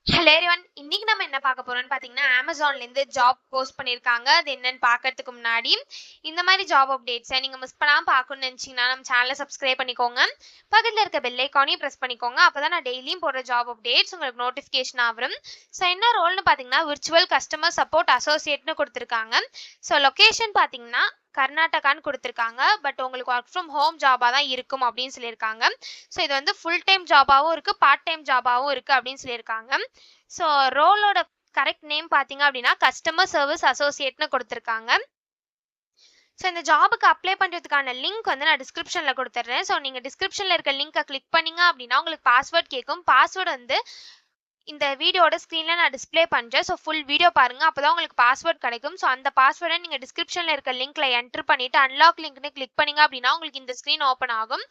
Hello everyone, இன்னைக்கு நம்ம என்ன பார்க்க போறோம்னு பார்த்தீங்கன்னா, அமேசான்லேருந்து ஜாப் போஸ்ட் பண்ணியிருக்காங்க. அது என்னன்னு பார்க்கறதுக்கு முன்னாடி இந்த மாதிரி ஜாப் அப்டேட்ஸை நீங்கள் மிஸ் பண்ணாமல் பார்க்கணும்னு நினச்சிங்கன்னா நம்ம சேனலை சப்ஸ்கிரைப் பண்ணிக்கோங்க. பக்கத்தில் இருக்க பெல் ஐக்கானையும் ப்ரெஸ் பண்ணிக்கோங்க. அப்போ தான் நான் டெய்லியும் போடுற ஜாப் அப்டேட்ஸ் உங்களுக்கு நோட்டிஃபிகேஷன் ஆகும். ஸோ என்ன ரோல்னு பார்த்தீங்கன்னா, விர்ச்சுவல் கஸ்டமர் சப்போர்ட் அசோசியேட்னு கொடுத்துருக்காங்க. ஸோ லொக்கேஷன் பார்த்தீங்கன்னா கர்நாடகான்னு கொடுத்துருக்காங்க. பட் உங்களுக்கு ஒர்க் ஃப்ரம் ஹோம் ஜாபாக தான் இருக்கும் அப்படின்னு சொல்லியிருக்காங்க. ஸோ இது வந்து ஃபுல் டைம் ஜாபாகவும் இருக்குது, பார்ட் டைம் ஜாபாகவும் இருக்குது அப்படின்னு சொல்லியிருக்காங்க. ஸோ ரோலோட கரெக்ட் நேம் பார்த்தீங்க அப்படின்னா கஸ்டமர் சர்வீஸ் அசோசியேட்னு கொடுத்துருக்காங்க. ஸோ இந்த ஜாபுக்கு அப்ளை பண்ணுறதுக்கான லிங்க் வந்து நான் டிஸ்கிரிப்ஷனில் கொடுத்துட்றேன். ஸோ நீங்கள் டிஸ்கிரிப்ஷனில் இருக்க லிங்கை கிளிக் பண்ணிங்க அப்படின்னா உங்களுக்கு பாஸ்வேர்ட் கேட்கும். பாஸ்வேர்டு வந்து இந்த வீடியோட ஸ்க்ரீனில் நான் டிஸ்பிளே பண்ணுறேன். ஸோ ஃபுல் வீடியோ பாருங்கள், அப்போ தான் உங்களுக்கு பாஸ்வேர்ட் கிடைக்கும். ஸோ அந்த பாஸ்வேர்டை நீங்கள் டிஸ்கிரிப்ஷனில் இருக்க லிங்க்கில் என்ட்ரு பண்ணிவிட்டு அன்லாக் லிங்க்னு கிளிக் பண்ணிங்க அப்படின்னா உங்களுக்கு இந்த ஸ்க்ரீன் ஓப்பன் ஆகும்.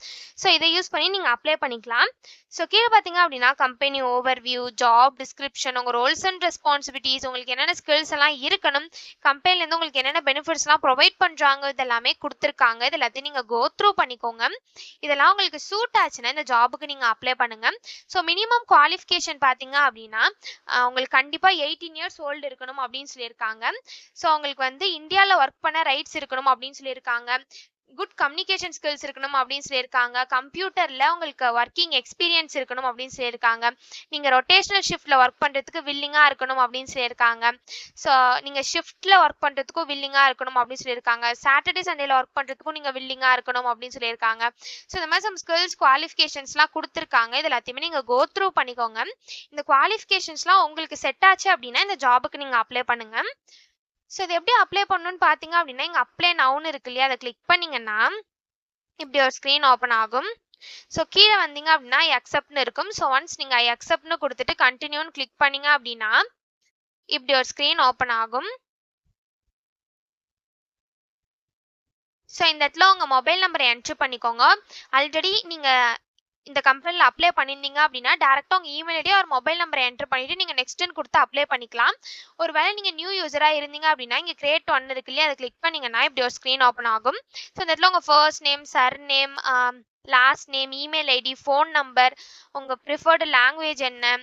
ஸோ இதை யூஸ் பண்ணி நீங்கள் அப்ளை பண்ணிக்கலாம். ஸோ கீழே பார்த்தீங்க அப்படின்னா கம்பெனி ஓவர்வியூ, ஜாப் டிஸ்கிரிப்ஷன், உங்கள் ரோல்ஸ் அண்ட் ரெஸ்பான்சிபிலிட்டிஸ், உங்களுக்கு என்னென்ன ஸ்கில்ஸ் எல்லாம் இருக்கணும், கம்பெனிலேருந்து உங்களுக்கு என்னென்ன பெனிஃபிட்ஸ்லாம் ப்ரொவைட் பண்ணுறாங்க, இதெல்லாமே கொடுத்துருக்காங்க. இது எல்லாத்தையும் நீங்கள் கோ த்ரூ பண்ணிக்கோங்க. இதெல்லாம் உங்களுக்கு சூட் ஆச்சுன்னா இந்த ஜாபுக்கு நீங்கள் அப்ளை பண்ணுங்கள். ஸோ மினிமம் குவாலிஃபிகேஷன் பார்த்தீங்க அப்படின்னா உங்களுக்கு கண்டிப்பாக 18 இயர்ஸ் ஓல்டு இருக்கணும் அப்படின்னு சொல்லியிருக்காங்க. ஸோ உங்களுக்கு வந்து இந்தியாவில் ஒர்க் பண்ண ரைட்ஸ் இருக்கணும் அப்படின்னு சொல்லியிருக்காங்க. குட் கம்யூனிகேஷன் ஸ்கில்ஸ் இருக்கணும் அப்படின்னு சொல்லியிருக்காங்க. கம்ப்யூட்டரில் உங்களுக்கு ஒர்க்கிங் எக்ஸ்பீரியன்ஸ் இருக்கணும் அப்படின்னு சொல்லியிருக்காங்க. நீங்கள் ரொட்டேஷனல் ஷிஃப்ட்டில் ஒர்க் பண்ணுறதுக்கு வில்லிங்காக இருக்கணும் அப்படின்னு சொல்லியிருக்காங்க. ஸோ நீங்கள் ஷிஃப்ட்டில் ஒர்க் பண்ணுறதுக்கும் வில்லிங்காக இருக்கணும் அப்படின்னு சொல்லியிருக்காங்க. சாட்டர்டே சண்டேல ஒர்க் பண்ணுறதுக்கும் நீங்கள் வில்லிங்காக இருக்கணும் அப்படின்னு சொல்லியிருக்காங்க. ஸோ இந்த மாதிரி சம் ஸ்கில்ஸ் குவாலிஃபிகேஷன்ஸ்லாம் கொடுத்துருக்காங்க. இது எல்லாத்தையுமே நீங்கள் கோ த்ரூ பண்ணிக்கோங்க. இந்த குவாலிஃபிகேஷன்ஸ்லாம் உங்களுக்கு செட் ஆச்சு அப்படின்னா இந்த ஜாபுக்கு நீங்கள் அப்ளை பண்ணுங்கள். ஸோ இது எப்படி அப்ளை பண்ணணும்னு பார்த்தீங்க அப்படின்னா இங்கே அப்ளை நவுன்னு இருக்கு இல்லையா, அதை கிளிக் பண்ணிங்கன்னா இப்படி ஒரு ஸ்க்ரீன் ஓப்பன் ஆகும். ஸோ கீழே வந்தீங்க அப்படின்னா ஐ அக்செப்ட்னு இருக்கும். ஸோ ஒன்ஸ் நீங்கள் ஐ அக்செப்ட்னு கொடுத்துட்டு கண்டினியூன்னு கிளிக் பண்ணிங்க அப்படின்னா இப்படி ஒரு ஸ்க்ரீன் ஓப்பன் ஆகும். ஸோ இந்த இடத்துல உங்கள் மொபைல் நம்பரை என்ட்ரு பண்ணிக்கோங்க. ஆல்ரெடி நீங்கள் இந்த கம்பெனியில் அப்ளை பண்ணியிருந்தீங்க அப்படின்னா டேரெக்டாக உங்கள் இமெயில் ஐடி ஒரு மொபைல் நம்பரை என்ட்ரு பண்ணிவிட்டு நீங்கள் நெக்ஸ்ட்டுன்னு கொடுத்து அப்ளை பண்ணிக்கலாம். ஒருவேளை நீங்கள் நியூ யூஸராக இருந்தீங்க அப்படின்னா இங்கே கிரியேட் ஒன்று இருக்கு இல்லையா, அதை கிளிக் பண்ணிங்கன்னா இப்படி ஒரு ஸ்க்ரீன் ஓப்பன் ஆகும். ஸோ இந்த இடத்துல உங்கள் first name, surname, last name, email ID, phone number, உங்கள் ப்ரிஃபர்டு லாங்குவேஜ் என்ன,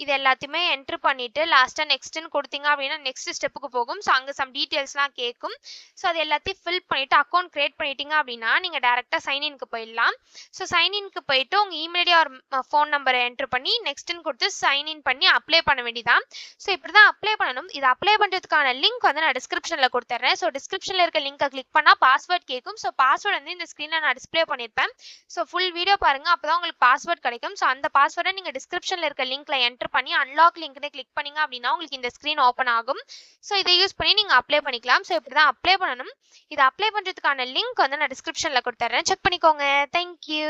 இது எல்லாத்தையுமே என்ட்ரு பண்ணிவிட்டு லாஸ்ட்டாக நெக்ஸ்ட்டுன்னு கொடுத்தீங்க அப்படின்னா நெக்ஸ்ட் ஸ்டெப்புக்கு போகும். ஸோ அங்கே சம் டீட்டெயில்ஸ்லாம் கேட்கும். ஸோ அது எல்லாத்தையும் ஃபில் பண்ணிவிட்டு அக்கௌண்ட் க்ரியேட் பண்ணிட்டீங்க அப்படின்னா நீங்கள் டேரெக்டாக சைன்இன்க்கு போயிடலாம். ஸோ சைன்இன்க்கு போயிட்டு உங்கள் இமெயில் ஐடி ஒரு ஃபோன் நம்பரை என்ட்ரு பண்ணி நெக்ஸ்ட்டுன்னு கொடுத்து சைன்இன் பண்ணி அப்ளை பண்ண வேண்டியதான். ஸோ இப்படி தான் அப்ளை பண்ணணும். இது அப்ளை பண்ணுறதுக்கான லிங்க் வந்து நான் டிஸ்கிரிப்ஷனில் கொடுத்துட்றேன். ஸோ டிஸ்கிரிப்ஷனில் இருக்க லிங்கை கிளிக் பண்ணால் பாஸ்வேர்ட் கேட்கும். ஸோ பாஸ்வேர்டு வந்து இந்த ஸ்க்ரீனில் நான் டிஸ்பிளே பண்ணியிருப்பேன். ஸோ ஃபுல் வீடியோ பாருங்கள், அப்போ தான் உங்களுக்கு பாஸ்வேர்ட் கிடைக்கும். ஸோ அந்த பாஸ்வேர்டை நீங்கள் டிஸ்கிரிப்ஷனில் இருக்க லிங்க்ல என்ட்ரு பண்ணி அன்லாக் லிங்க்னு கிளிக் பண்ணீங்க அப்படின்னா உங்களுக்கு இந்த ஸ்க்ரீன் ஓப்பன் ஆகும். ஸோ இதை யூஸ் பண்ணி நீங்கள் அப்ளை பண்ணிக்கலாம். ஸோ இப்படி தான் அப்ளை பண்ணணும். இதை அப்ளை பண்ணுறதுக்கான லிங்க் வந்து நான் டிஸ்கிரிப்ஷனில் கொடுத்துட்றேன். செக் பண்ணிக்கோங்க. தேங்க்யூ.